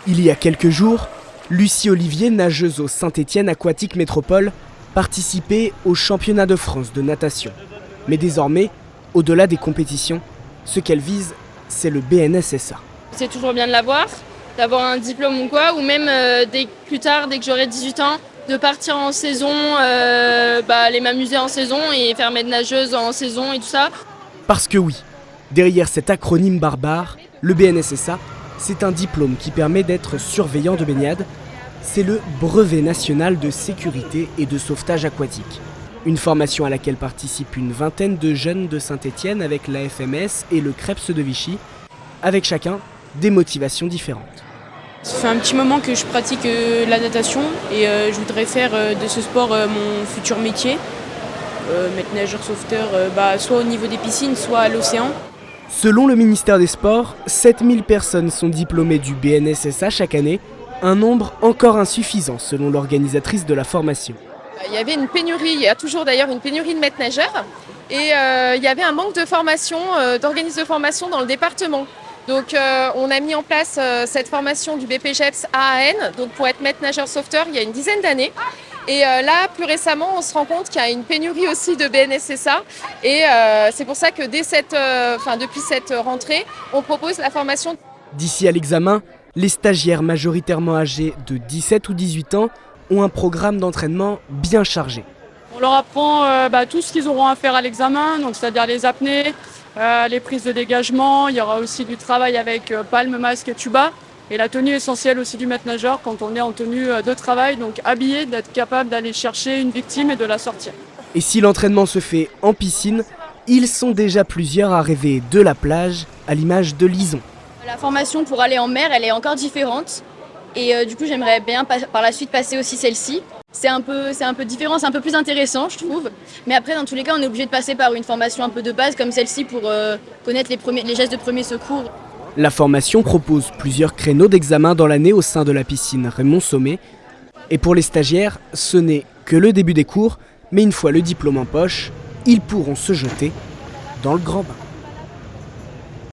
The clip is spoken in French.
Il y a quelques jours, Lucie Olivier, nageuse au Saint-Étienne Aquatique Métropole, participait au championnat de France de natation. Mais désormais, au-delà des compétitions, ce qu'elle vise, c'est le BNSSA. C'est toujours bien de l'avoir, d'avoir un diplôme ou quoi, ou même plus tard, dès que j'aurai 18 ans, de partir en saison, aller m'amuser en saison et faire maître nageuse en saison et tout ça. Parce que oui, derrière cet acronyme barbare, le BNSSA, c'est un diplôme qui permet d'être surveillant de baignade. C'est le brevet national de sécurité et de sauvetage aquatique. Une formation à laquelle participent une vingtaine de jeunes de Saint-Étienne avec la FMS et le CREPS de Vichy, avec chacun des motivations différentes. Ça fait un petit moment que je pratique la natation et je voudrais faire de ce sport mon futur métier, maître nageur sauveteur, soit au niveau des piscines, soit à l'océan. Selon le ministère des Sports, 7000 personnes sont diplômées du BNSSA chaque année, un nombre encore insuffisant selon l'organisatrice de la formation. Il y avait une pénurie, il y a toujours d'ailleurs une pénurie de maîtres nageurs et il y avait un manque de formation, d'organismes de formation dans le département. Donc on a mis en place cette formation du BPGEPS AAN donc pour être maître nageur sauveteur il y a une dizaine d'années. Et là, plus récemment, on se rend compte qu'il y a une pénurie aussi de BNSSA. Et c'est pour ça que depuis cette rentrée, on propose la formation. D'ici à l'examen, les stagiaires majoritairement âgés de 17 ou 18 ans ont un programme d'entraînement bien chargé. On leur apprend tout ce qu'ils auront à faire à l'examen, donc c'est-à-dire les apnées, les prises de dégagement. Il y aura aussi du travail avec palme, masque et tuba. Et la tenue essentielle aussi du maître nageur quand on est en tenue de travail, donc habillé, d'être capable d'aller chercher une victime et de la sortir. Et si l'entraînement se fait en piscine, ils sont déjà plusieurs à rêver de la plage, à l'image de Lison. La formation pour aller en mer, elle est encore différente. Et du coup, j'aimerais bien par la suite passer aussi celle-ci. C'est un peu différent, c'est un peu plus intéressant, je trouve. Mais après, dans tous les cas, on est obligé de passer par une formation un peu de base comme celle-ci pour connaître les gestes de premier secours. La formation propose plusieurs créneaux d'examen dans l'année au sein de la piscine Raymond Sommet. Et pour les stagiaires, ce n'est que le début des cours, mais une fois le diplôme en poche, ils pourront se jeter dans le grand bain.